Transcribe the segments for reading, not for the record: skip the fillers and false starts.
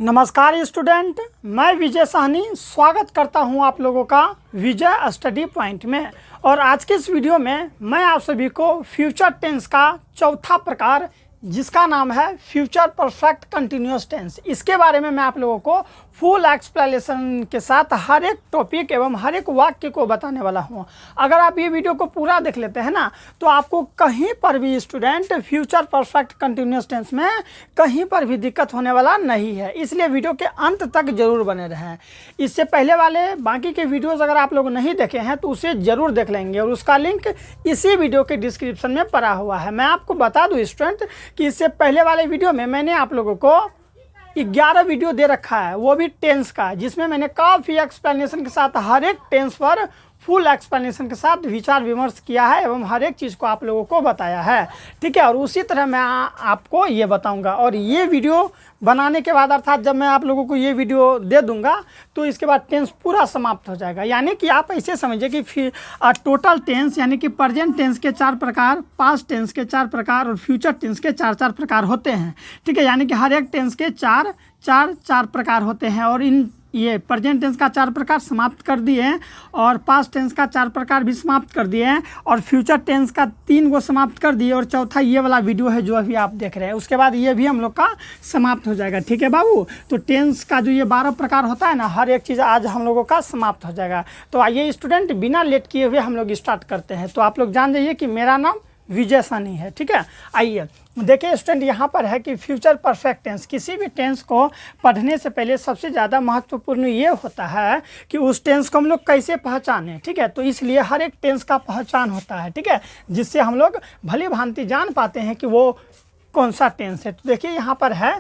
नमस्कार स्टूडेंट, मैं विजय साहनी स्वागत करता हूं आप लोगों का विजय स्टडी पॉइंट में। और आज के इस वीडियो में मैं आप सभी को फ्यूचर टेंस का चौथा प्रकार जिसका नाम है फ्यूचर परफेक्ट कंटिन्यूअस टेंस, इसके बारे में मैं आप लोगों को फुल एक्सप्लेनेशन के साथ हर एक टॉपिक एवं हर एक वाक्य को बताने वाला हूं। अगर आप ये वीडियो को पूरा देख लेते हैं ना, तो आपको कहीं पर भी student future perfect continuous tense में कहीं पर भी दिक्कत होने वाला नहीं है, इसलिए वीडियो के अंत तक जरूर बने रहें। इससे पहले वाले बाकी के वीडियोस अगर आप लोग नहीं देखे हैं तो उसे ज़रूर देख लेंगे और उसका लिंक इसी वीडियो के डिस्क्रिप्शन में पड़ा हुआ है। मैं आपको बता दूँ स्टूडेंट कि इससे पहले वाले वीडियो में मैंने आप लोगों को 11 वीडियो दे रखा है, वो भी टेंस का, जिसमें मैंने काफ़ी एक्सप्लेनेशन के साथ हर एक टेंस पर फुल एक्सप्लेनेशन के साथ विचार विमर्श किया है एवं हर एक चीज़ को आप लोगों को बताया है। ठीक है, और उसी तरह मैं आपको ये बताऊंगा। और ये वीडियो बनाने के बाद अर्थात जब मैं आप लोगों को ये वीडियो दे दूंगा तो इसके बाद टेंस पूरा समाप्त हो जाएगा। यानी कि आप ऐसे समझिए कि टोटल टेंस यानी कि प्रेजेंट टेंस के 4 प्रकार, पास्ट टेंस के 4 प्रकार और फ्यूचर टेंस के 4 प्रकार होते हैं। ठीक है, यानी कि हर एक टेंस के 4 प्रकार होते हैं और इन ये प्रेजेंट टेंस का 4 प्रकार समाप्त कर दिए हैं और पास्ट टेंस का 4 प्रकार भी समाप्त कर दिए हैं और फ्यूचर टेंस का 3 गो समाप्त कर दिए और चौथा ये वाला वीडियो है जो अभी आप देख रहे हैं, उसके बाद ये भी हम लोग का समाप्त हो जाएगा। ठीक है बाबू, तो टेंस का जो ये 12 प्रकार होता है ना, हर एक चीज़ आज हम लोगों का समाप्त हो जाएगा। तो आइए स्टूडेंट, बिना लेट किए हुए हम लोग स्टार्ट करते हैं। तो आप लोग जान जाइए कि मेरा नाम विजय साहनी है। ठीक है, आइए देखिए स्टूडेंट, यहाँ पर है कि फ्यूचर परफेक्ट टेंस, किसी भी टेंस को पढ़ने से पहले सबसे ज़्यादा महत्वपूर्ण ये होता है कि उस टेंस को हम लोग कैसे पहचानें। ठीक है, तो इसलिए हर एक टेंस का पहचान होता है। ठीक है, जिससे हम लोग भली भांति जान पाते हैं कि वो कौन सा टेंस है। तो देखिए यहाँ पर है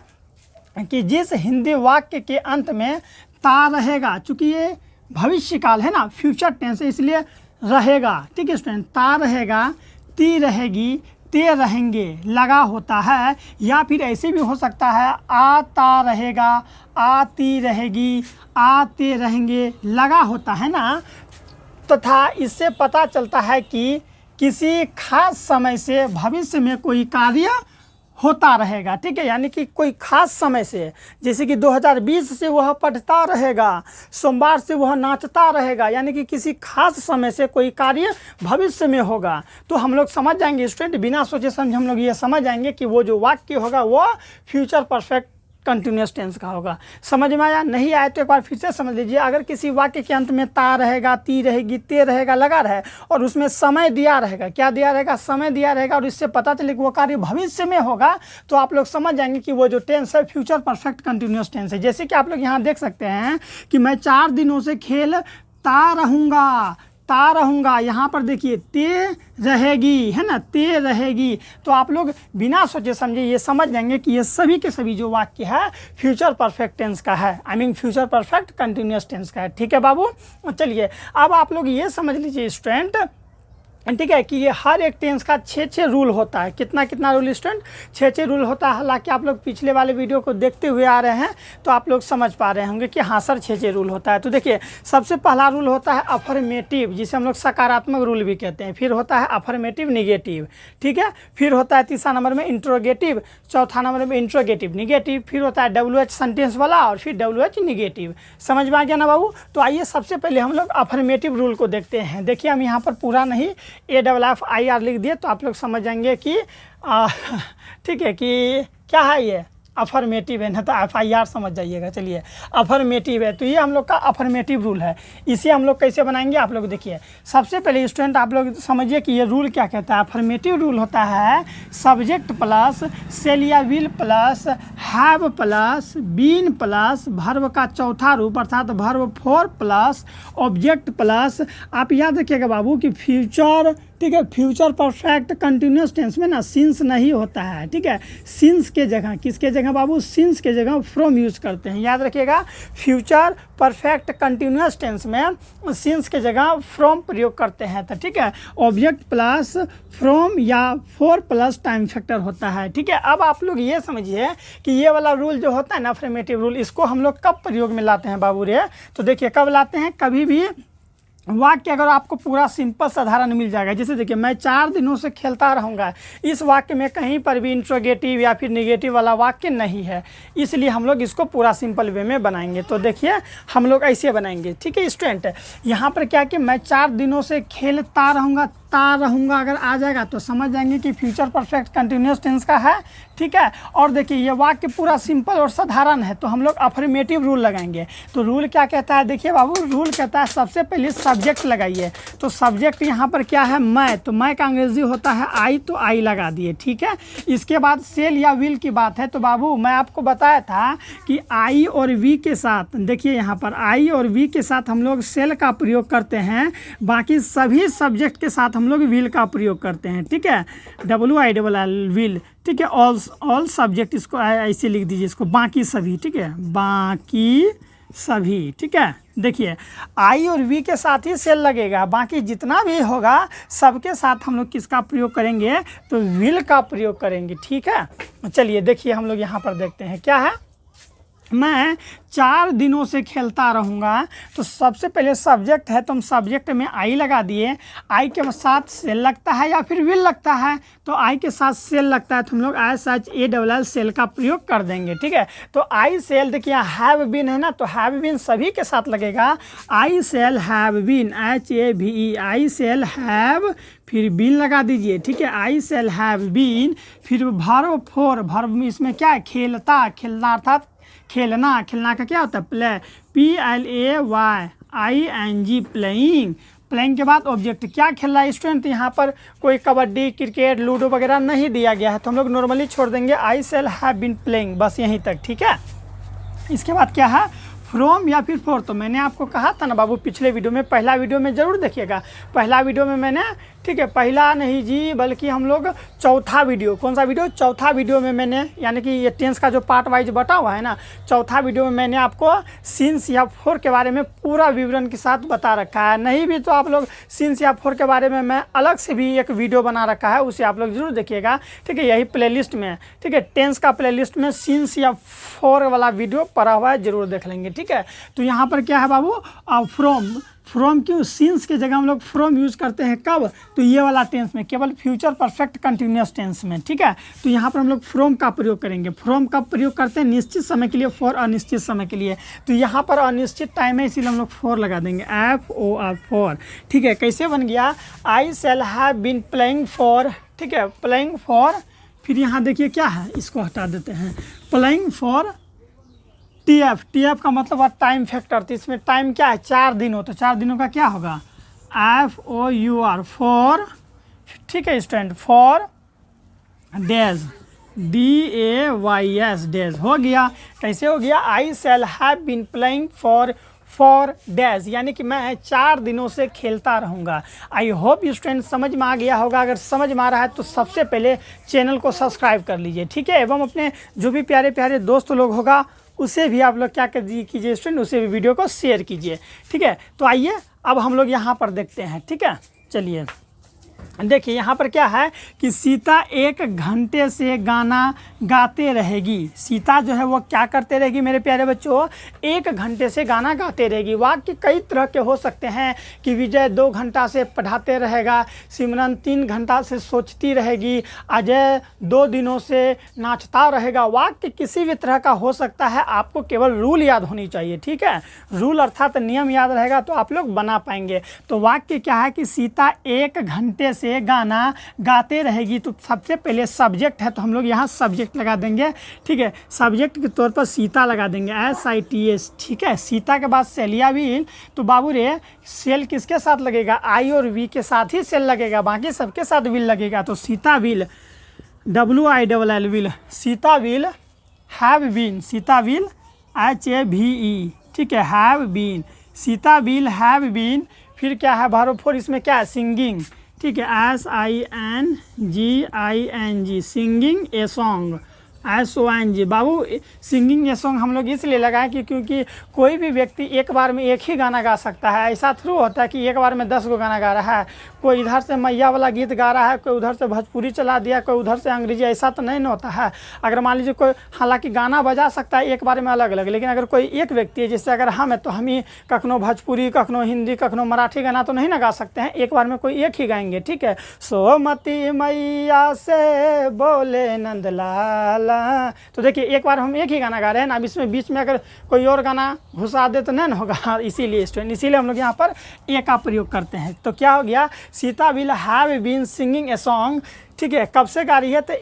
कि जिस हिंदी वाक्य के अंत में ता रहेगा, चूँकि ये भविष्य काल है ना, फ्यूचर टेंस है इसलिए रहेगा। ठीक है स्टूडेंट, ता रहेगा, ती रहेगी, ते रहेंगे लगा होता है, या फिर ऐसे भी हो सकता है आता रहेगा, आती रहेगी, आते रहेंगे लगा होता है ना। तथा इससे पता चलता है कि किसी खास समय से भविष्य में कोई कार्य होता रहेगा। ठीक है, यानी कि कोई खास समय से, जैसे कि 2020 से वह पढ़ता रहेगा, सोमवार से वह नाचता रहेगा, यानी कि किसी खास समय से कोई कार्य भविष्य में होगा। तो हम लोग समझ जाएंगे स्टूडेंट, बिना सोचे समझे हम लोग ये समझ जाएंगे कि वो जो वाक्य होगा वो फ्यूचर परफेक्ट कंटिन्यूअस टेंस का होगा। समझ में आया? नहीं आया तो एक बार फिर से समझ लीजिए। अगर किसी वाक्य के अंत में ता रहेगा, ती रहेगी, ते रहेगा लगा रहे और उसमें समय दिया रहेगा, क्या दिया रहेगा? समय दिया रहेगा, और इससे पता चले कि वो कार्य भविष्य में होगा, तो आप लोग समझ जाएंगे कि वो जो टेंस है फ्यूचर परफेक्ट कंटिन्यूअस टेंस है। जैसे कि आप लोग यहाँ देख सकते हैं कि मैं 4 दिनों से खेलता रहूँगा, ता रहूँगा, यहाँ पर देखिए ते रहेगी है ना, ते रहेगी। तो आप लोग बिना सोचे समझे ये समझ जाएंगे कि ये सभी के सभी जो वाक्य है फ्यूचर परफेक्ट टेंस का है, I mean future perfect continuous tense का है। ठीक है बाबू, चलिए अब आप लोग ये समझ लीजिए स्टूडेंट, ठीक है, कि ये हर एक टेंस का 6 रूल होता है। कितना रूल स्टूडेंट? 6 रूल होता है। हालांकि आप लोग पिछले वाले वीडियो को देखते हुए आ रहे हैं तो आप लोग समझ पा रहे होंगे कि हाँ सर 6 रूल होता है। तो देखिए, सबसे पहला रूल होता है अफर्मेटिव, जिसे हम लोग सकारात्मक रूल भी कहते हैं। फिर होता है अफर्मेटिव निगेटिव, ठीक है। फिर होता है तीसरा नंबर में इंट्रोगेटिव, चौथा नंबर में इंट्रोगेटिव निगेटिव, फिर होता है WH सेंटेंस वाला और फिर WH निगेटिव। समझ में आ गया ना बाबू? तो आइए सबसे पहले हम लोग अफर्मेटिव रूल को देखते हैं। देखिए हम यहाँ पर पूरा नहीं AFFIR लिख दिए तो आप लोग समझ जाएंगे कि ठीक है कि क्या है ये अफर्मेटिव है ना, तो FIR समझ जाइएगा। चलिए अफर्मेटिव है, तो ये हम लोग का अफर्मेटिव रूल है। इसे हम लोग कैसे बनाएंगे आप लोग देखिए। सबसे पहले स्टूडेंट आप लोग समझिए कि ये रूल क्या कहता है। अफर्मेटिव रूल होता है सब्जेक्ट प्लस शेल या will plus have plus been plus verb का चौथा रूप अर्थात वर्ब 4 प्लस ऑब्जेक्ट प्लस, आप याद रखिएगा बाबू कि फ्यूचर, ठीक है, फ्यूचर परफेक्ट कंटिन्यूअस टेंस में ना सिंस नहीं होता है। ठीक है, सिंस के जगह किसके जगह बाबू? सिंस के जगह फ्रॉम यूज करते हैं। याद रखिएगा, फ्यूचर परफेक्ट कंटिन्यूअस टेंस में सिंस के जगह फ्रॉम प्रयोग करते हैं। तो ठीक है, ऑब्जेक्ट प्लस फ्रॉम या 4 प्लस टाइम फैक्टर होता है। ठीक है, अब आप लोग ये समझिए कि ये वाला रूल जो होता है ना अफर्मेटिव रूल, इसको हम लोग कब प्रयोग में लाते हैं बाबू रे? तो देखिए कब लाते हैं, कभी भी वाक्य अगर आपको पूरा सिंपल साधारण मिल जाएगा, जैसे देखिए मैं 4 दिनों से खेलता रहूँगा, इस वाक्य में कहीं पर भी इंट्रोगेटिव या फिर नेगेटिव वाला वाक्य नहीं है, इसलिए हम लोग इसको पूरा सिंपल वे में बनाएंगे। तो देखिए हम लोग ऐसे बनाएंगे, ठीक है स्टूडेंट। यहाँ पर क्या कि मैं 4 दिनों से खेलता रहूँगा, ता रहूँगा अगर आ जाएगा तो समझ जाएंगे कि फ्यूचर परफेक्ट कंटिन्यूअस टेंस का है, ठीक है। और देखिए ये वाक्य पूरा सिंपल और साधारण है, तो हम लोग अफर्मेटिव रूल लगाएंगे। तो रूल क्या कहता है, देखिए बाबू, रूल कहता है सबसे पहले सब्जेक्ट लगाइए। तो सब्जेक्ट यहाँ पर क्या है, मैं, तो मैं का अंग्रेजी होता है आई, तो आई लगा दिए, ठीक है। इसके बाद सेल या विल की बात है, तो बाबू मैं आपको बताया था कि आई और वी के साथ, देखिए यहाँ पर आई और वी के साथ हम लोग सेल का प्रयोग करते हैं, बाकी सभी सब्जेक्ट के साथ हम लोग विल का प्रयोग करते हैं, ठीक है। WILL विल, ठीक है। ऑल सब्जेक्ट, इसको ऐसे लिख दीजिए, इसको बाकी सभी, ठीक है, बाकी सभी, ठीक है। देखिए आई और वी के साथ ही सेल लगेगा, बाकी जितना भी होगा सबके साथ हम लोग किसका प्रयोग करेंगे, तो विल का प्रयोग करेंगे, ठीक है। चलिए देखिए हम लोग यहाँ पर देखते हैं क्या है, मैं 4 दिनों से खेलता रहूँगा। तो सबसे पहले सब्जेक्ट है, तो हम सब्जेक्ट में आई लगा दिए। आई के साथ सेल लगता है या फिर विल लगता है, तो आई के साथ सेल लगता है, तो हम लोग SHALL सेल का प्रयोग कर देंगे, ठीक है। तो आई सेल, देखिए हैव बीन है ना, तो हैव बीन सभी के साथ लगेगा। I shall have been, HAVE, I shall have, फिर बीन लगा दीजिए, ठीक है। आई सेल हैव बीन, फिर वर्ब फोर, वर्ब में इसमें क्या है, खेलता, खेलना अर्थात खेलना, खेलना का क्या होता है, प्ले, PLAYING, प्लेइंग। प्लेइंग के बाद ऑब्जेक्ट, क्या खेल रहा है स्टूडेंट, यहाँ पर कोई कबड्डी, क्रिकेट, लूडो वगैरह नहीं दिया गया है, तो हम लोग नॉर्मली छोड़ देंगे आई सेल हैव बीन प्लेइंग, बस यहीं तक, ठीक है। इसके बाद क्या है, फ्रॉम या फिर फॉर। तो मैंने आपको कहा था ना बाबू पिछले वीडियो में, पहला वीडियो में ज़रूर देखिएगा, पहला वीडियो में मैंने, ठीक है, पहला नहीं जी बल्कि हम लोग चौथा वीडियो, कौन सा वीडियो, चौथा वीडियो में मैंने, यानी कि ये टेंस का जो पार्ट वाइज बटा हुआ है ना, चौथा वीडियो में मैंने आपको सिंस या फोर के बारे में पूरा विवरण के साथ बता रखा है। नहीं भी तो आप लोग सिंस या फोर के बारे में मैं अलग से भी एक वीडियो बना रखा है, उसे आप लोग जरूर देखिएगा, ठीक है, यही प्लेलिस्ट में, ठीक है, टेंस का प्लेलिस्ट में सिंस या फोर वाला वीडियो पड़ा हुआ है, जरूर देख लेंगे, ठीक है। तो यहाँ पर क्या है बाबू, फ्रॉम, फ्रॉम क्यों, सिंस के जगह हम लोग फ्रॉम यूज़ करते हैं, कब, तो ये वाला टेंस में, केवल फ्यूचर परफेक्ट कंटिन्यूअस टेंस में, ठीक है। तो यहाँ पर हम लोग फ्रॉम का प्रयोग करेंगे। फ्रॉम का प्रयोग करते हैं निश्चित समय के लिए, फॉर अनिश्चित समय के लिए। तो यहाँ पर अनिश्चित टाइम है, इसीलिए हम लोग फॉर लगा देंगे, FOR, फॉर, ठीक है। कैसे बन गया, I shall have been playing for, ठीक है, प्लेइंग फॉर, फिर यहाँ देखिए क्या है, इसको हटा देते हैं, प्लेइंग फॉर TF का मतलब है टाइम फैक्टर, तो इसमें टाइम क्या है, 4 दिन हो, तो 4 दिनों का क्या होगा, FOUR, फॉर, ठीक है student, four days, DAYS, days हो गया। कैसे हो गया, I shall have been playing for days, यानी कि मैं 4 दिनों से खेलता रहूँगा। आई होप स्टूडेंट समझ में आ गया होगा, अगर समझ में आ रहा है तो सबसे पहले चैनल को सब्सक्राइब कर लीजिए, ठीक है, एवं अपने जो भी प्यारे प्यारे दोस्त लोग होगा उसे भी आप लोग क्या कीजिए स्टूडेंट, उसे भी वीडियो को शेयर कीजिए, ठीक है। तो आइए अब हम लोग यहाँ पर देखते हैं, ठीक है। चलिए देखिए यहाँ पर क्या है कि सीता 1 घंटे से गाना गाते रहेगी। सीता जो है वो क्या करते रहेगी मेरे प्यारे बच्चों, 1 घंटे से गाना गाते रहेगी। वाक्य कई तरह के हो सकते हैं कि विजय 2 घंटा से पढ़ाते रहेगा, सिमरन 3 घंटा से सोचती रहेगी, अजय 2 दिनों से नाचता रहेगा। वाक्य किसी भी तरह का हो सकता है, आपको केवल रूल याद होनी चाहिए, ठीक है। रूल अर्थात नियम याद रहेगा तो आप लोग बना पाएंगे। तो वाक्य क्या है कि सीता 1 घंटे से गाना गाते रहेगी। तो सबसे पहले सब्जेक्ट है, तो हम लोग यहाँ सब्जेक्ट लगा देंगे, ठीक है। सब्जेक्ट के तौर पर सीता लगा देंगे, SITS, ठीक है। सीता के बाद सेल या विल, तो बाबू रे सेल किसके साथ लगेगा, आई और वी के साथ ही सेल लगेगा, बाकी सबके साथ विल लगेगा। तो Sita will, WILL will, Sita will have been, Sita will HAVE, ठीक है, have been, Sita will have been. फिर क्या है वर्ब फोर, इसमें क्या है सिंगिंग, ठीक है, SINGING, singing a song, SONG। Babu singing ये सॉन्ग हम लोग इसलिए लगाए कि क्योंकि कोई भी व्यक्ति एक बार में एक ही गाना गा सकता है। ऐसा थ्रू होता है कि एक बार में 10 गो गाना गा रहा है, कोई इधर से मैया वाला गीत गा रहा है, कोई उधर से भोजपुरी चला दिया, कोई उधर से अंग्रेजी, ऐसा तो नहीं होता है। अगर मान लीजिए कोई, हालांकि गाना बजा सकता है एक बार में अलग अलग, लेकिन अगर कोई एक व्यक्ति है, जैसे अगर हम है तो हम ही कखनो भोजपुरी, कखनो हिंदी, कखनो मराठी गाना तो नहीं ना गा सकते हैं, एक बार में कोई एक ही गाएंगे। ठीक है, सोमती मैया से बोले नंदलाला, तो देखिए एक बार हम एक ही गाना गा रहे हैं ना, अब इसमें बीच में अगर कोई और गाना घुसा दे तो नहीं ना होगा, इसीलिए स्टूडेंट, इसीलिए हम लोग यहाँ पर ए का प्रयोग करते हैं। तो क्या हो गया, Sita will have been singing a song. ठीक है, कब से गा रही है, तो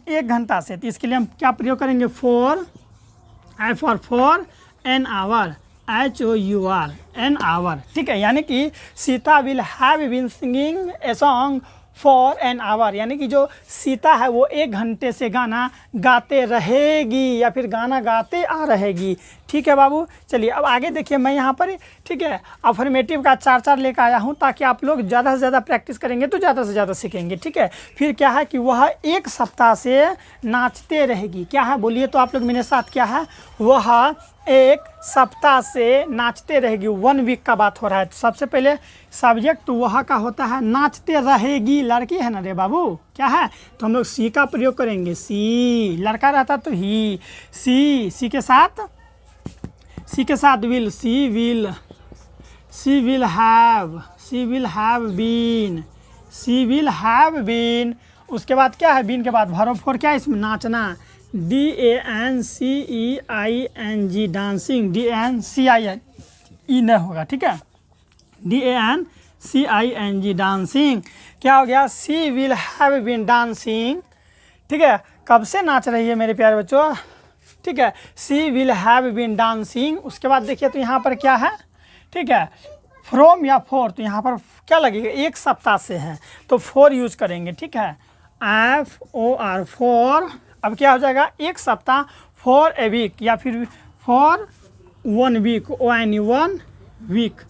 एक घंटा से। तो इसके लिए हम क्या प्रयोग करेंगे, for an hour, HOUR an hour. ठीक है, यानी कि Sita will have been singing a song for an hour, यानी कि जो सीता है वो 1 घंटे से गाना गाते रहेगी या फिर गाना गाते आ रहेगी। ठीक है बाबू, चलिए अब आगे देखिए, मैं यहाँ पर ठीक है अफर्मेटिव का 4 लेकर आया हूँ, ताकि आप लोग ज़्यादा से ज़्यादा प्रैक्टिस करेंगे तो ज़्यादा से ज़्यादा सीखेंगे। ठीक है, फिर क्या है कि वह 1 सप्ताह से नाचते रहेगी। क्या है बोलिए तो आप लोग मेरे साथ, क्या है, वह 1 सप्ताह से नाचते रहेगी। 1 वीक का बात हो रहा है। तो सबसे पहले सब्जेक्ट वह का होता है नाचते रहेगी, लड़की है ना रे बाबू, क्या है, तो हम लोग सी का प्रयोग करेंगे। सी, लड़का रहता तो ही, सी के साथ will, she will have been. उसके बाद क्या है, बीन के बाद वर्ब फॉर, क्या है इसमें, नाचना, DANCEING, डांसिंग, DANCING नहीं होगा। ठीक है, DANCING, डांसिंग। क्या हो गया, she will have been dancing. ठीक है, कब से नाच रही है मेरे प्यारे बच्चों। ठीक है, सी विल हैव बीन डांसिंग। उसके बाद देखिए तो यहाँ पर क्या है, ठीक है, फ्रॉम या फॉर, तो यहाँ पर क्या लगेगा, 1 सप्ताह से है तो फॉर यूज करेंगे। ठीक है, FOR, फॉर। अब क्या हो जाएगा, 1 सप्ताह, फॉर ए वीक या फिर for 1 week, ONE 1 week,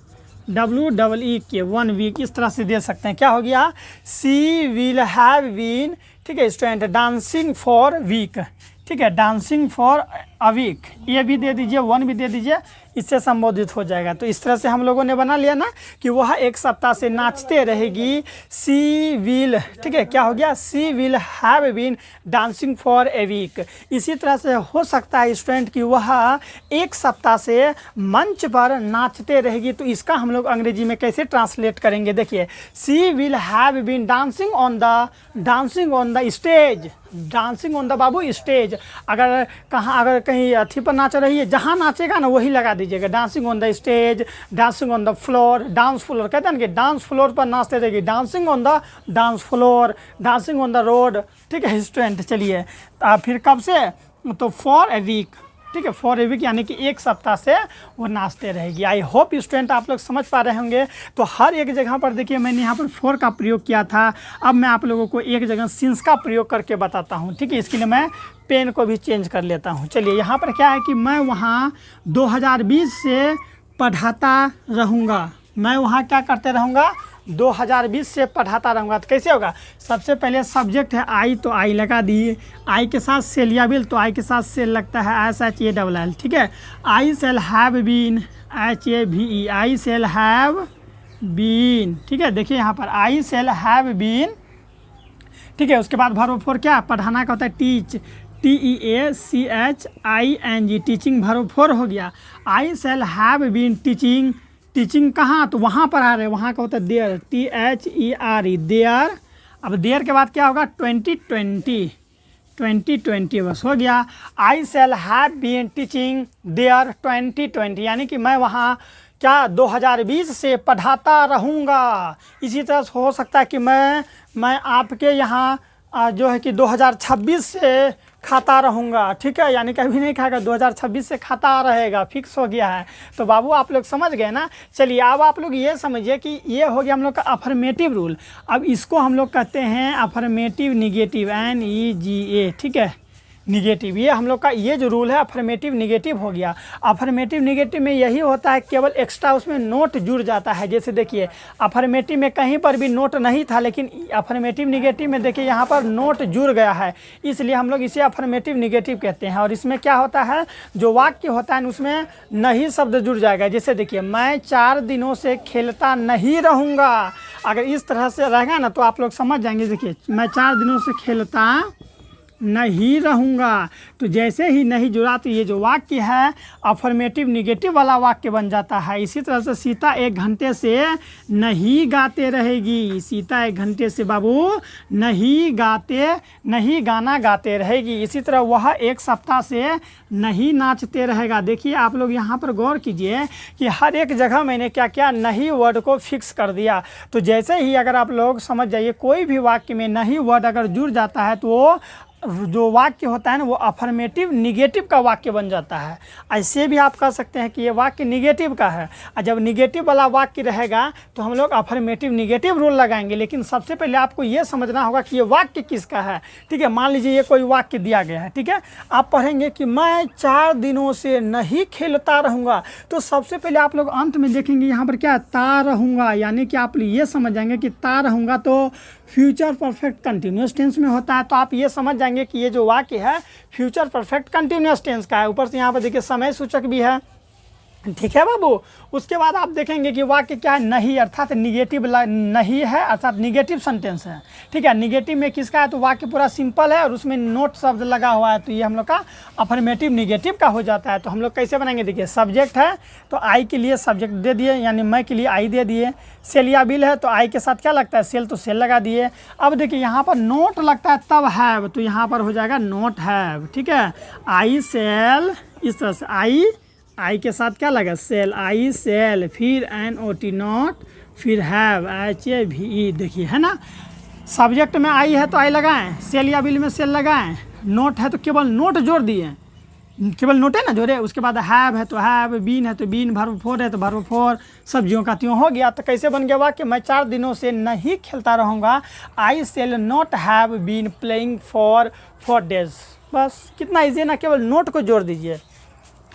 WEEK 1 week, इस तरह से दे सकते हैं। क्या हो गया, सी विल हैव बीन, ठीक है स्टूडेंट, डांसिंग फॉर वीक। ठीक है, डांसिंग फॉर अ वीक, ये भी दे दीजिए, 1 भी दे दीजिए, इससे संबोधित हो जाएगा। तो इस तरह से हम लोगों ने बना लिया ना कि वह 1 सप्ताह से नाचते रहेगी। सी विल, ठीक है, क्या हो गया, she will have been dancing for a week. इसी तरह से हो सकता है स्टूडेंट कि वह 1 सप्ताह से मंच पर नाचते रहेगी। तो इसका हम लोग अंग्रेजी में कैसे ट्रांसलेट करेंगे, देखिए, she will have been dancing on the stage, dancing on the बाबू स्टेज। अगर कहीं अथी पर नाच रही है, जहाँ नाचेगा ना वही लगा दीजिएगा, dancing on the stage, dancing on the floor, dance floor कहते हैं ना कि डांस फ्लोर पर नाचते रहेगी, dancing on the dance floor, dancing on the road. ठीक है स्टूडेंट, चलिए फिर कब से, तो फॉर ए वीक। ठीक है, फॉर ए वीक यानी कि 1 सप्ताह से वो नाचते रहेगी। आई होप स्टूडेंट आप लोग समझ पा रहे होंगे। तो हर एक जगह पर देखिए मैंने यहाँ पर फॉर का प्रयोग किया था, अब मैं आप लोगों को एक जगह सिंस का प्रयोग करके बताता हूँ। ठीक है, इसके लिए मैं पेन को भी चेंज कर लेता हूँ। चलिए, यहाँ पर क्या है कि मैं वहाँ 2020 से पढ़ाता रहूँगा, मैं वहाँ क्या करते रहूँगा, 2020 से पढ़ाता रहूँगा। तो कैसे होगा, सबसे पहले सब्जेक्ट है आई, तो आई लगा दिए, आई के साथ सेल या बिल, तो आई के साथ सेल लगता है SHALL। ठीक है, I shall have been, HAVE, I shall have been. ठीक है, देखिए यहाँ पर आई सेल हैव बीन। ठीक है, उसके बाद वर्ब फॉर, क्या पढ़ाना का होता है, teach, TEACHING, teaching verb four हो गया। I shall have been teaching, teaching कहाँ, तो वहाँ पर आ रहे हैं, वहाँ का होता है देयर, THERE, देयर। अब देयर के बाद क्या होगा, 2020 बस हो गया। I shall have been teaching there 2020, यानी कि मैं वहाँ क्या 2020 से पढ़ाता रहूँगा। इसी तरह हो सकता है कि मैं आपके यहाँ जो है कि 2026 से खाता रहूँगा। ठीक है, यानी कभी नहीं खाएगा, 2026 से खाता रहेगा, फिक्स हो गया है। तो बाबू आप लोग समझ गए ना। चलिए अब आप लोग ये समझिए कि ये हो गया हम लोग का अफर्मेटिव रूल। अब इसको हम लोग कहते हैं अफर्मेटिव निगेटिव, NEGA। ठीक है, निगेटिव। ये हम लोग का ये जो रूल है अफर्मेटिव निगेटिव हो गया। अफर्मेटिव निगेटिव में यही होता है, केवल एक्स्ट्रा उसमें नोट जुड़ जाता है। जैसे देखिए अफर्मेटिव में कहीं पर भी नोट नहीं था, लेकिन अफर्मेटिव निगेटिव में देखिए यहाँ पर नोट जुड़ गया है, इसलिए हम लोग इसे अफर्मेटिव निगेटिव कहते हैं। और इसमें क्या होता है, जो वाक्य होता है उसमें नहीं शब्द जुड़ जाएगा। जैसे देखिए मैं 4 दिनों से खेलता नहीं रहूँगा, अगर इस तरह से रहेगा ना तो आप लोग समझ जाएंगे। देखिए मैं 4 दिनों से खेलता नहीं रहूँगा, तो जैसे ही नहीं जुड़ा तो ये जो वाक्य है अफर्मेटिव निगेटिव वाला वाक्य बन जाता है। इसी तरह से सीता 1 घंटे से नहीं गाते रहेगी, सीता 1 घंटे से बाबू नहीं गाना गाते रहेगी। इसी तरह वह 1 सप्ताह से नहीं नाचते रहेगा। देखिए आप लोग यहाँ पर गौर कीजिए कि हर एक जगह मैंने क्या क्या नहीं वर्ड को फिक्स कर दिया। तो जैसे ही अगर आप लोग समझ जाइए कोई भी वाक्य में नहीं वर्ड अगर जुड़ जाता है तो वो जो वाक्य होता है ना वो अफर्मेटिव निगेटिव का वाक्य बन जाता है। ऐसे भी आप कह सकते हैं कि ये वाक्य निगेटिव का है, और जब निगेटिव वाला वाक्य रहेगा तो हम लोग अफर्मेटिव निगेटिव रूल लगाएंगे। लेकिन सबसे पहले आपको ये समझना होगा कि ये वाक्य किसका है। ठीक है, मान लीजिए ये कोई वाक्य दिया गया है, ठीक है, आप पढ़ेंगे कि मैं 4 दिनों से नहीं खेलता रहूँगा, तो सबसे पहले आप लोग अंत में देखेंगे यहाँ पर क्या ता रहूँगा, यानी कि आप ये समझ जाएंगे कि ता रहूँगा तो फ्यूचर परफेक्ट कंटिन्यूस टेंस में होता है। तो आप ये समझ जाएंगे कि ये जो वाक्य है फ्यूचर परफेक्ट कंटिन्यूस टेंस का है। ऊपर से यहाँ पर देखिए समय सूचक भी है, ठीक है बाबू। उसके बाद आप देखेंगे कि वाक्य क्या है, नहीं, अर्थात निगेटिव नहीं है, अर्थात निगेटिव सेंटेंस है। ठीक है, निगेटिव में किसका है तो वाक्य पूरा सिंपल है और उसमें नोट शब्द लगा हुआ है, तो ये हम लोग का अफर्मेटिव निगेटिव का हो जाता है। तो हम लोग कैसे बनाएंगे, देखिए सब्जेक्ट है तो आई के लिए सब्जेक्ट दे दिए, यानी मैं के लिए आई दे दिए। सेल या बिल है तो आई के साथ क्या लगता है सेल, तो सेल लगा दिए। अब देखिए यहाँ पर नोट लगता है तब हैव, तो यहाँ पर हो जाएगा नोट हैव। ठीक है, आई सेल, इस तरह से आई के साथ क्या लगा सेल, आई सेल, फिर NOT नॉट, फिर हैव HAVE। देखिए है ना, सब्जेक्ट में आई है तो आई लगाएं, सेल या बिल में सेल लगाएं, नोट है तो केवल नोट जोड़ दिए, केवल नोट है ना जोड़े। उसके बाद हैव है तो हैव, बीन है तो बीन, वर्ब 4 है तो वर्ब 4, सब्जियों का त्यों हो गया। तो कैसे बन गया वाक्य, मैं 4 दिनों से नहीं खेलता रहूँगा, I shall not have been playing for 4 days. बस कितना ईजी है ना, केवल नोट को जोड़ दीजिए।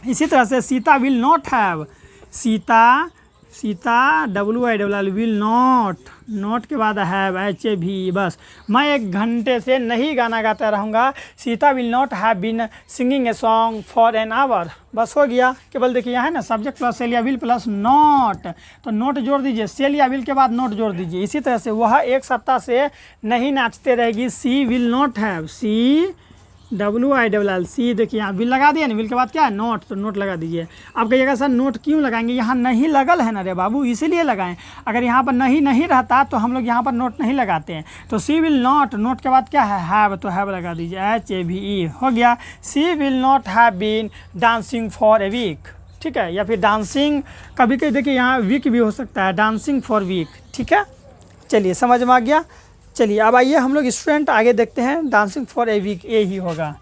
इसी तरह से Sita will not have, Sita WILL will not के बाद हैव HAVE। बस मैं 1 घंटे से नहीं गाना गाता रहूँगा, Sita will not have been singing a song for an hour. बस हो गया। केवल देखिए यहाँ है ना सब्जेक्ट प्लस सेल या विल प्लस नॉट, तो नोट जोड़ दीजिए, सेल या विल के बाद नोट जोड़ दीजिए। इसी तरह से वह 1 सप्ताह से नहीं नाचते रहेगी, सी विल नॉट हैव, WILL, देखिए यहाँ विल लगा दिया ना, विल के बाद क्या है नोट, तो नोट लगा दीजिए। आप कहिएगा सर नोट क्यों लगाएंगे, यहाँ नहीं लगल है ना रे बाबू, इसीलिए लगाएं। अगर यहाँ पर नहीं रहता तो हम लोग यहाँ पर नोट नहीं लगाते हैं। तो सी विल नॉट, नोट के बाद क्या है हैव, तो हैव लगा दीजिए, HAVE हो गया। She will not have been dancing for a week. ठीक है, या फिर डांसिंग, कभी कभी देखिए यहाँ वीक भी हो सकता है, डांसिंग फॉर वीक। ठीक है, चलिए समझ में आ गया। चलिए अब आइए हम लोग स्टूडेंट आगे देखते हैं, डांसिंग फॉर ए वीक ये ही होगा।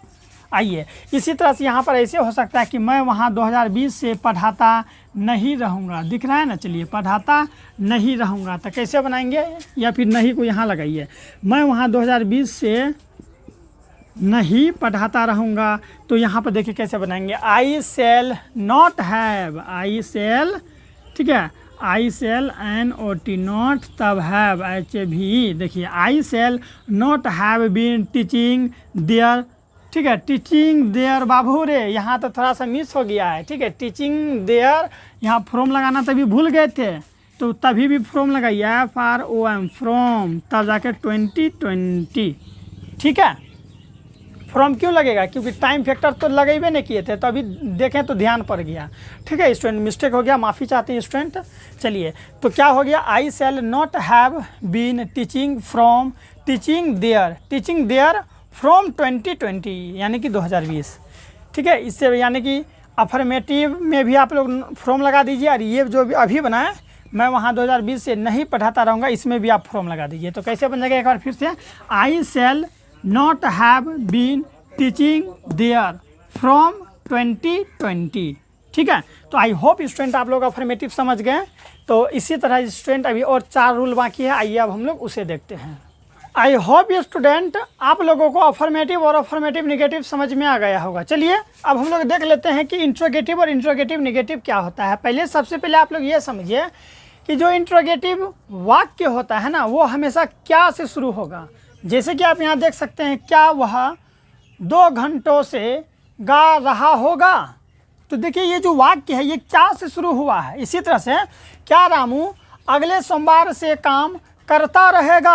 आइए इसी तरह से यहाँ पर ऐसे हो सकता है कि मैं वहाँ 2020 से पढ़ाता नहीं रहूँगा, दिख रहा है ना। चलिए पढ़ाता नहीं रहूँगा, तो कैसे बनाएंगे, या फिर नहीं को यहाँ लगाइए, मैं वहाँ 2020 से नहीं पढ़ाता रहूँगा, तो यहाँ पर देखिए कैसे बनाएंगे, I shall not have, I shall, ठीक है, आई सेल NOT नॉट, तब हैव HAVE। देखिए I shall not have been teaching there. ठीक है, टीचिंग देयर बाबू रे, यहाँ तो थोड़ा सा मिस हो गया है। ठीक है, टीचिंग देयर, यहाँ फ्रॉम लगाना तभी भूल गए थे, तो तभी भी फ्रॉम लगाइए, FROM फ्रॉम, तब जाके 2020। ठीक है, फ्रॉम क्यों लगेगा, क्योंकि टाइम फैक्टर तो लगेबे नहीं किए थे, तो अभी देखें तो ध्यान पड़ गया। ठीक है स्टूडेंट, मिस्टेक हो गया, माफ़ी चाहते हैं स्टूडेंट। चलिए तो क्या हो गया, I shall not have been teaching from, teaching there from 2020, यानी कि 2020। ठीक है, इससे यानी कि अफर्मेटिव में भी आप लोग फ्रॉम लगा दीजिए, और ये जो भी अभी बनाए मैं वहाँ 2020 से नहीं पढ़ाता रहूँगा, इसमें भी आप फ्रॉम लगा दीजिए। तो कैसे बन जाएगा एक बार फिर से, I shall not have been teaching there from 2020। ठीक है, तो आई होप स्टूडेंट आप लोग अफर्मेटिव समझ गए। तो इसी तरह स्टूडेंट अभी और 4 रूल बाकी है, आइए अब हम लोग उसे देखते हैं। आई होप ये स्टूडेंट आप लोगों को अफर्मेटिव और अफर्मेटिव निगेटिव समझ में आ गया होगा। चलिए अब हम लोग देख लेते हैं कि इंट्रोगेटिव और इंट्रोगेटिव निगेटिव क्या होता है। पहले सबसे पहले आप लोग ये समझिए कि जो इंट्रोगेटिव वाक्य होता है ना, वो हमेशा क्या से शुरू होगा। जैसे कि आप यहाँ देख सकते हैं, क्या वह 2 घंटों से गा रहा होगा। तो देखिए ये जो वाक्य है ये क्या से शुरू हुआ है। इसी तरह से क्या रामू अगले सोमवार से काम करता रहेगा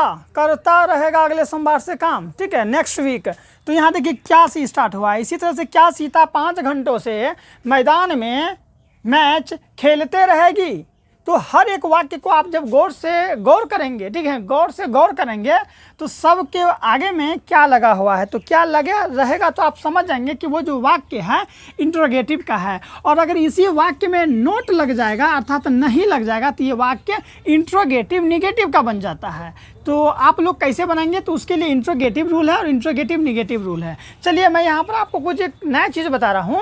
अगले सोमवार से काम, ठीक है, नेक्स्ट वीक। तो यहाँ देखिए क्या से स्टार्ट हुआ है। इसी तरह से क्या सीता 5 घंटों से मैदान में मैच खेलते रहेगी। तो हर एक वाक्य को आप जब गौर करेंगे, ठीक है, गौर करेंगे तो सबके आगे में क्या लगा हुआ है, तो क्या लगे रहेगा तो आप समझ जाएंगे कि वो जो वाक्य है इंट्रोगेटिव का है। और अगर इसी वाक्य में नोट लग जाएगा अर्थात नहीं लग जाएगा तो ये वाक्य इंट्रोगेटिव निगेटिव का बन जाता है। तो आप लोग कैसे बनाएंगे, तो उसके लिए इंट्रोगेटिव रूल है और इंट्रोगेटिव निगेटिव रूल है। चलिए मैं यहाँ पर आपको कुछ एक नया चीज़ बता रहा हूँ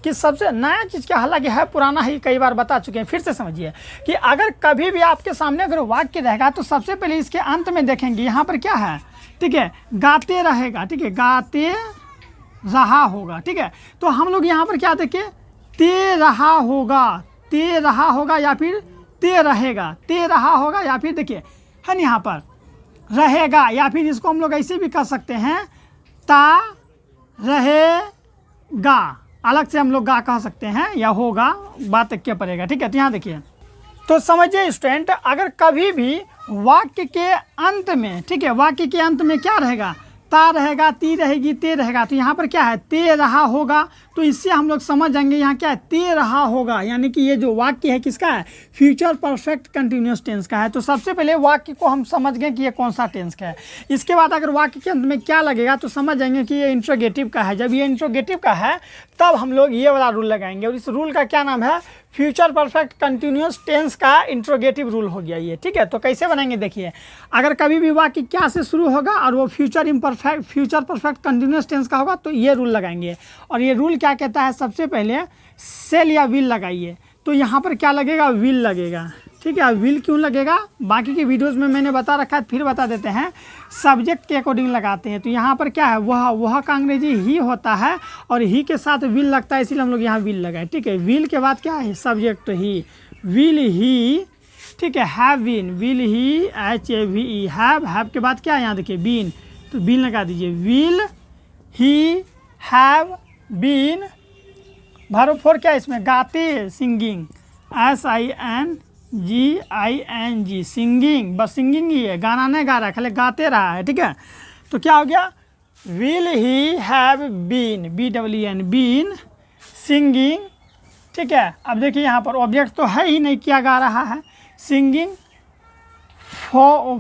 कि सबसे नया चीज़ क्या, हालांकि है पुराना ही, कई बार बता चुके हैं, फिर से समझिए कि अगर कभी भी आपके सामने अगर वाक्य रहेगा तो सबसे पहले इसके अंत में देखेंगे यहाँ पर क्या है, ठीक है, गाते रहेगा, ठीक है, गाते रहा होगा, ठीक है। तो हम लोग यहाँ पर क्या देखें, ते रहा होगा या फिर ते रहा होगा या फिर देखिए है ना यहाँ पर रहेगा, या फिर इसको हम लोग ऐसे भी कर सकते हैं ता रहेगा, अलग से हम लोग गा कह सकते हैं, या होगा बात क्या पड़ेगा, ठीक है। तो यहाँ देखिए, तो समझिए स्टूडेंट, अगर कभी भी वाक्य के अंत में, ठीक है, वाक्य के अंत में क्या रहेगा, ता रहेगा, ती रहेगी, ते रहेगा, तो यहाँ पर क्या है, ते रहा होगा। तो इससे हम लोग समझ जाएंगे यहाँ क्या है, ते रहा होगा, यानी कि ये जो वाक्य है किसका है, फ्यूचर परफेक्ट कंटिन्यूस टेंस का है। तो सबसे पहले वाक्य को हम समझ गए कि ये कौन सा टेंस का है। इसके बाद अगर वाक्य के अंत में क्या लगेगा तो समझ जाएंगे कि ये इंट्रोगेटिव का है। जब ये इंट्रोगेटिव का है तब हम लोग ये वाला रूल लगाएंगे, और इस रूल का क्या नाम है, फ्यूचर परफेक्ट कंटिन्यूस टेंस का इंट्रोगेटिव रूल हो गया ये, ठीक है। तो कैसे बनाएंगे देखिए, अगर कभी भी वाक्य क्या से शुरू होगा और वो फ्यूचर परफेक्ट कंटिन्यूस टेंस का होगा तो ये रूल लगाएंगे। और ये रूल क्या कहता है, सबसे पहले सेल या विल लगाइए। तो यहाँ पर क्या लगेगा, विल लगेगा, ठीक है। विल क्यों लगेगा, बाकी के वीडियोस में मैंने बता रखा है, फिर बता देते हैं। सब्जेक्ट के अकॉर्डिंग लगाते हैं। तो यहाँ पर क्या है, वह का अंग्रेजी ही होता है और ही के साथ विल लगता है, इसीलिए हम लोग यहाँ विल लगाए, ठीक है। विल के बाद क्या है, सब्जेक्ट ही, विल ही, ठीक है, have been, will he, HAVE, have के बाद क्या है, यहाँ देखिए बीन, तो बीन लगा दीजिए, will he have been, verb four क्या है इसमें, गाते, सिंगिंग, SINGING, सिंगिंग, बस सिंगिंग ही है, गाना नहीं गा रहा है, खाली गाते रहा है, ठीक है। तो क्या हो गया, will he have been, BEEN, been singing, ठीक है। अब देखिए यहाँ पर ऑब्जेक्ट तो है ही नहीं, क्या गा रहा है, सिंगिंग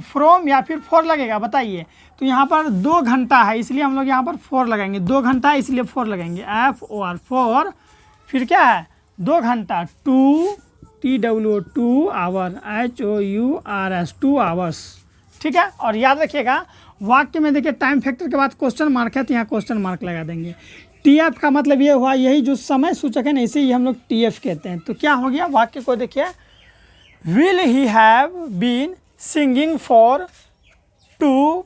फ्रॉम या फिर फॉर लगेगा, बताइए। तो यहाँ पर 2 घंटा है इसलिए हम लोग यहाँ पर 4 लगाएंगे, 2 घंटा है इसलिए 4 लगाएंगे, FOR 4, फिर क्या है 2 घंटा, 2 आवर, HOURS 2 आवर्स, ठीक है। और याद रखिएगा वाक्य में देखिए टाइम फैक्टर के बाद क्वेश्चन मार्क है तो यहाँ क्वेश्चन मार्क लगा देंगे। TF का मतलब ये हुआ, यही जो समय सूचक है ना, इसे ही हम लोग TF कहते हैं। तो क्या हो गया, वाक्य को देखिए, will he have been singing for 2,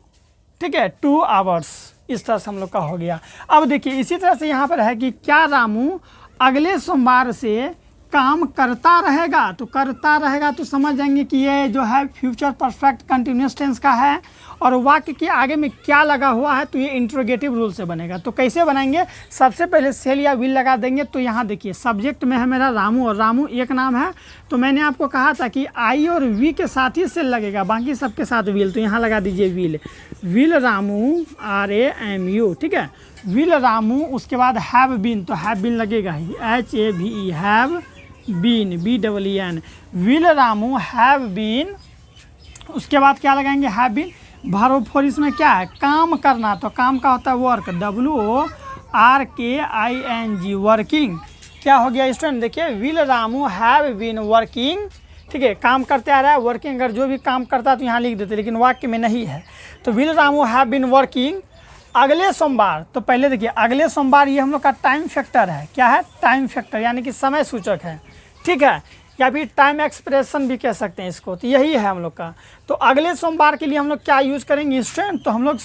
ठीक है, 2 आवर्स, इस तरह से हम लोग का हो गया। अब देखिए इसी तरह से यहाँ पर है कि क्या रामू अगले सोमवार से काम करता रहेगा। तो करता रहेगा तो समझ जाएंगे कि ये जो है फ्यूचर परफेक्ट कंटिन्यूस टेंस का है, और वाक्य के आगे में क्या लगा हुआ है तो ये इंट्रोगेटिव रूल से बनेगा। तो कैसे बनाएंगे, सबसे पहले सेल या विल लगा देंगे। तो यहाँ देखिए सब्जेक्ट में है मेरा रामू, और रामू एक नाम है, तो मैंने आपको कहा था कि आई और वी के साथ ही सेल लगेगा, बाकी सबके साथ विल। तो यहाँ लगा दीजिए विल, विल रामू, RAMU, ठीक है, विल रामू। उसके बाद हैव बीन, तो हैव बीन लगेगा ही, HAVE, have been, BEEN, will Ramu have been. उसके बाद क्या लगाएंगे, हैव बीन, वर्ब फोर, इसमें क्या है, काम करना, तो काम का होता है वर्क, WORKING, वर्किंग। क्या हो गया स्टूडेंट, देखिए will Ramu have been working, ठीक है, काम करते आ रहा है, वर्किंग। अगर जो भी काम करता है तो यहाँ लिख देते, लेकिन वाक्य में नहीं है। तो will Ramu have been working अगले सोमवार। तो पहले देखिए अगले सोमवार ये हम लोग का टाइम फैक्टर है, क्या है, टाइम फैक्टर, यानी कि समय सूचक है, ठीक है। या फिर टाइम एक्सप्रेशन भी कह सकते हैं इसको। तो यही है हम लोग का। तो अगले सोमवार के लिए हम लोग क्या यूज़ करेंगे स्टूडेंट, तो हम लोग